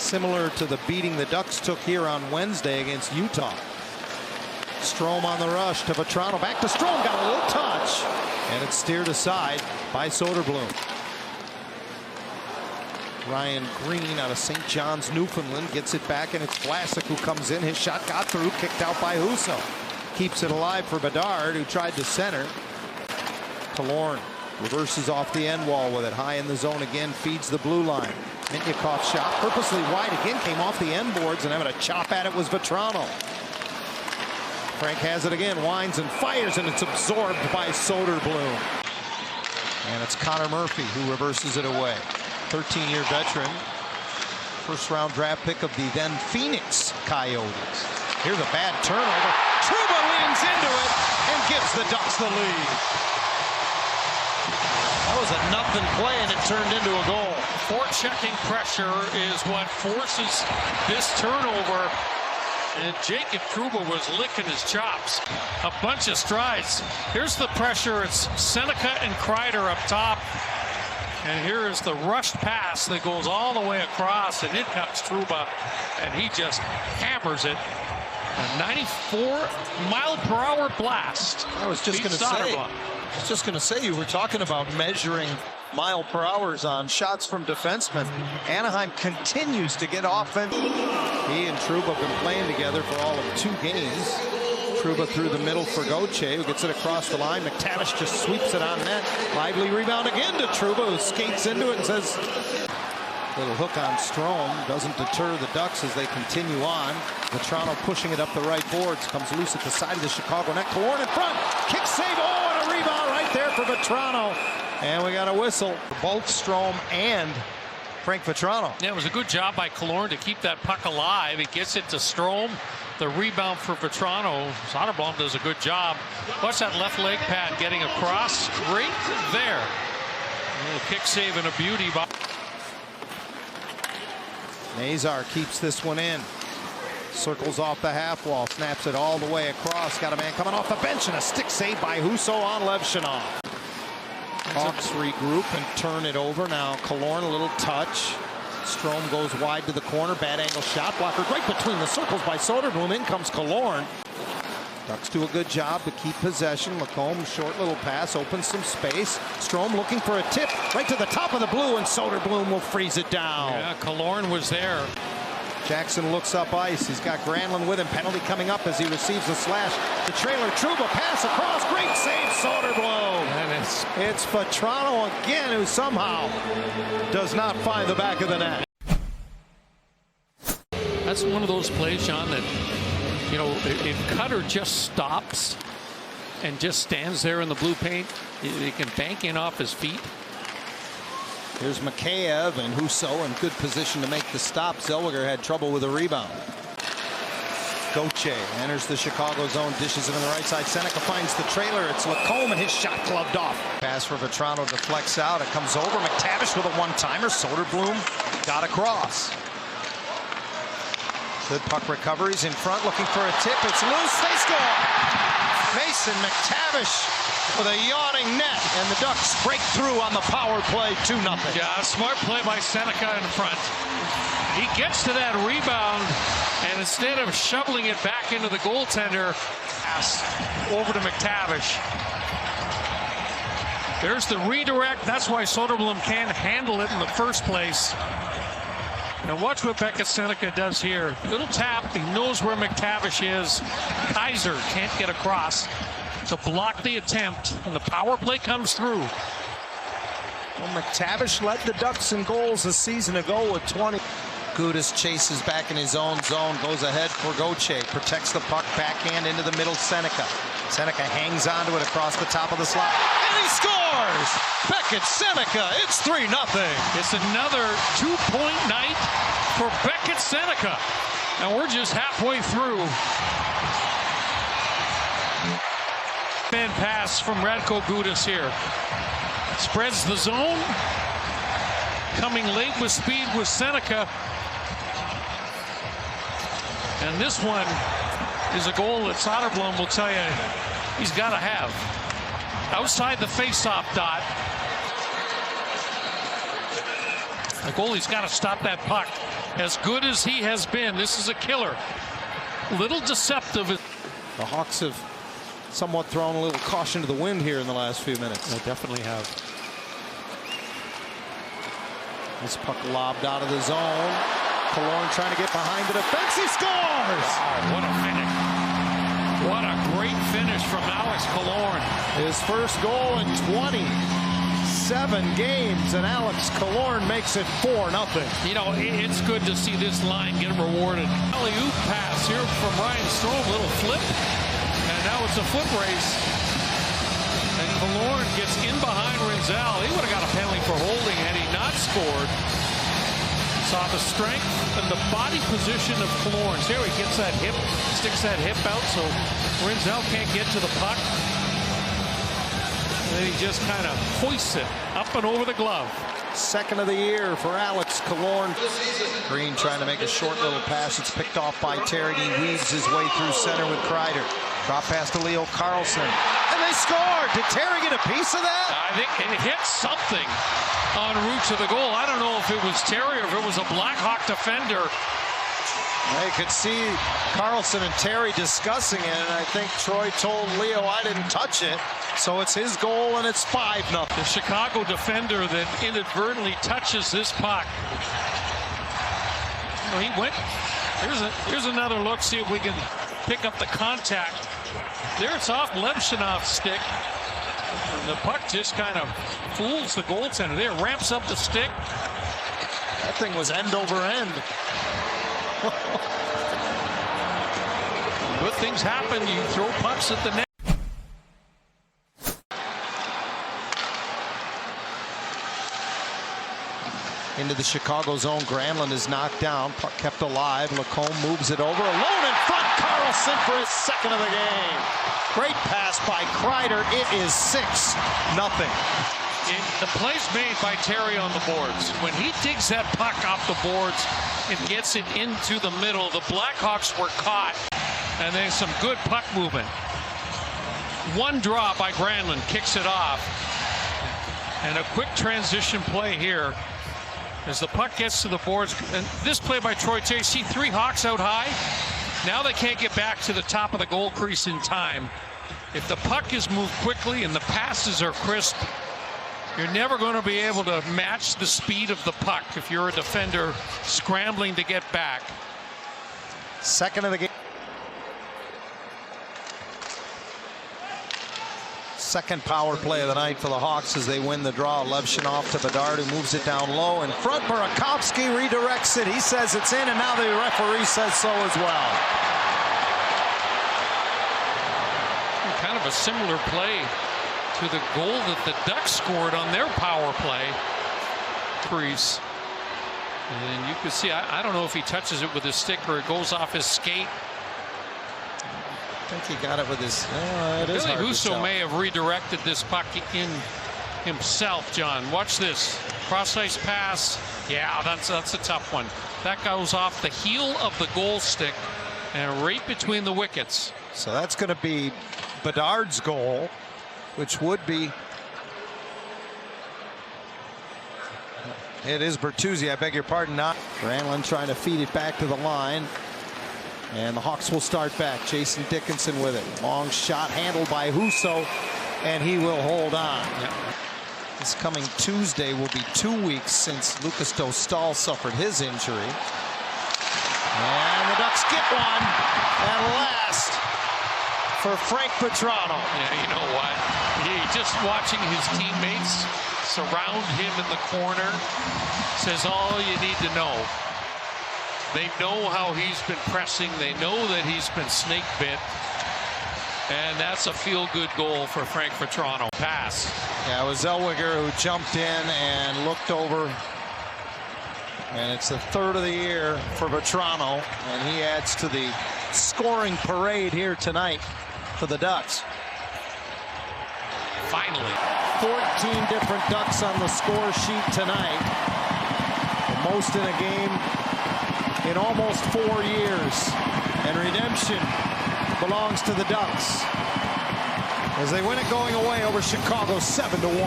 similar to the beating the Ducks took here on Wednesday against Utah. Strome on the rush to Vetrano, back to Strome, got a little touch, and it's steered aside by Soderblom. Ryan Green out of St. John's, Newfoundland, gets it back, and it's Vlasic who comes in. His shot got through, kicked out by Husso. Keeps it alive for Bedard, who tried to center. Killorn reverses off the end wall with it, high in the zone again, feeds the blue line. Mintyukov's shot, purposely wide again, came off the end boards, and having a chop at it was Vetrano. Frank has it again, winds and fires, and it's absorbed by Soderblom. And it's Connor Murphy who reverses it away. 13-year veteran, first-round draft pick of the then Phoenix Coyotes. Here's a bad turnover. Trouba leans into it and gives the Ducks the lead. That was a nothing play, and it turned into a goal. Forechecking pressure is what forces this turnover. And Jacob Trouba was licking his chops. A bunch of strides. Here's the pressure. It's Seneca and Kreider up top. And here is the rushed pass that goes all the way across, and in comes Trouba, and he just hammers it. A 94-mile-per-hour blast. I was just going to say, you were talking about measuring mile per hours on shots from defensemen. Anaheim continues to get offense. He and Trouba have been playing together for all of 2 games. Trouba through the middle for Gauthier, who gets it across the line. McTavish just sweeps it on net. Lively rebound again to Trouba, who skates into it and says, little hook on Strome. Doesn't deter the Ducks as they continue on. Vetrano pushing it up the right boards. Comes loose at the side of the Chicago net. Killorn in front. Kick save. Oh, and a rebound right there for Vetrano. And we got a whistle for both Strome and Frank Vetrano. Yeah, it was a good job by Killorn to keep that puck alive. He gets it to Strome. The rebound for Vetrano. Soderblom does a good job. Watch that left leg pad getting across right there. A little kick save and a beauty. Nazar keeps this one in. Circles off the half wall. Snaps it all the way across. Got a man coming off the bench, and a stick save by Husso on Levshinov. Hawks regroup and turn it over. Now Killorn, a little touch. Strome goes wide to the corner. Bad angle shot. Blocker right between the circles by Soderblom. In comes Killorn. Ducks do a good job to keep possession. Lacombe, short little pass, opens some space. Strome looking for a tip right to the top of the blue, and Soderblom will freeze it down. Yeah, Killorn was there. Jackson looks up ice. He's got Granlund with him. Penalty coming up as he receives the slash. The trailer, Trouba, pass across. Great save, Soderblom. And it's Vetrano again, who somehow does not find the back of the net. That's one of those plays, John, that, you know, if Cutter just stops and just stands there in the blue paint, he can bank in off his feet. Here's Mikheyev and Husso in good position to make the stop. Zellweger had trouble with a rebound. Gauthier enters the Chicago zone, dishes it on the right side. Seneca finds the trailer. It's Lacombe, and his shot gloved off. Pass for Vetrano deflects out. It comes over. McTavish with a one-timer. Soderblom got across. Good puck recoveries in front, looking for a tip. It's loose. They score. Mason McTavish with a yawning net, and the Ducks break through on the power play, 2-0. Yeah, smart play by Seneca in front. He gets to that rebound, and instead of shoveling it back into the goaltender, pass over to McTavish. There's the redirect. That's why Soderblom can't handle it in the first place. Now watch what Beckett Seneca does here. Little tap. He knows where McTavish is. Kaiser can't get across to block the attempt, and the power play comes through. Well, McTavish led the Ducks in goals a season ago with 20. Gudas chases back in his own zone, goes ahead for Gauthier, protects the puck, backhand into the middle. Seneca hangs onto it across the top of the slot, and he scores! Beckett Seneca, it's 3-0. It's another 2-point night for Beckett Seneca, and we're just halfway through. Man pass from Radko Gudas here. Spreads the zone. Coming late with speed with Seneca. And this one is a goal that Soderblom will tell you he's got to have. Outside the face-off dot. The goalie's got to stop that puck. As good as he has been, this is a killer. Little deceptive. The Hawks have somewhat thrown a little caution to the wind here in the last few minutes. They definitely have. This puck lobbed out of the zone. Killorn trying to get behind the defense. He scores! Wow, what a finish. What a great finish from Alex Killorn. His first goal in 27 games, and Alex Killorn makes it 4-0. You know, it's good to see this line get rewarded. Alley-oop pass here from Ryan Strome, little flip, and now it's a foot race. And Killorn gets in behind Rinzel. He would have got a penalty for holding had he not scored. Saw the strength and the body position of Killorn. Here he gets that hip, sticks that hip out so Rinzel can't get to the puck. And then he just kind of hoists it up and over the glove. Second of the year for Alex Killorn. Green trying to make a short little pass. It's picked off by Terry. He weaves his way through center with Kreider. Drop pass to Leo Carlson. And they scored. Did Terry get a piece of that? I think it hit something en route to the goal. I don't know if it was Terry or if it was a Blackhawk defender. I could see Carlson and Terry discussing it, and I think Troy told Leo, I didn't touch it. So it's his goal, and it's 5-0. The Chicago defender that inadvertently touches this puck. You know, he went. Here's another look. See if we can pick up the contact. There it's off Levshinov's stick. And the puck just kind of fools the goaltender. There, ramps up the stick. That thing was end over end. Good things happen. You throw pucks at the net. Into the Chicago zone. Granlund is knocked down. Puck kept alive. Lacombe moves it over. Alone in front. Carlson for his second of the game. Great pass by Kreider. It is 6-0. The play's made by Terry on the boards. When he digs that puck off the boards and gets it into the middle, the Blackhawks were caught. And then some good puck movement. One draw by Granlund kicks it off. And a quick transition play here as the puck gets to the boards. And this play by Troy Terry. See 3 Hawks out high. Now they can't get back to the top of the goal crease in time. If the puck is moved quickly and the passes are crisp, you're never going to be able to match the speed of the puck if you're a defender scrambling to get back. Second of the game. Second power play of the night for the Hawks as they win the draw. Levshinov to Bedard, who moves it down low in front. Burakovsky redirects it. He says it's in, and now the referee says so as well. Kind of a similar play to the goal that the Ducks scored on their power play. Crease. And you can see, I don't know if he touches it with his stick or it goes off his skate. I think he got it with his. Billy Husso may have redirected this puck in himself, John. Watch this. Cross-ice pass. Yeah, that's a tough one. That goes off the heel of the goal stick and right between the wickets. So that's going to be Bedard's goal, which would be. It is Bertuzzi, I beg your pardon, not. Granlund trying to feed it back to the line. And the Hawks will start back. Jason Dickinson with it. Long shot handled by Husso, and he will hold on. Yep. This coming Tuesday will be 2 weeks since Lucas Dostal suffered his injury. And the Ducks get one at last for Frank Petrano. Yeah, you know what? Just watching his teammates surround him in the corner says all you need to know. They know how he's been pressing. They know that he's been snake bit. And that's a feel-good goal for Frank Petrano. Pass. Yeah, it was Zellweger who jumped in and looked over. And it's the third of the year for Petrano. And he adds to the scoring parade here tonight for the Ducks. Finally. 14 different Ducks on the score sheet tonight. The most in a game in almost 4 years, and redemption belongs to the Ducks as they win it going away over Chicago 7-1.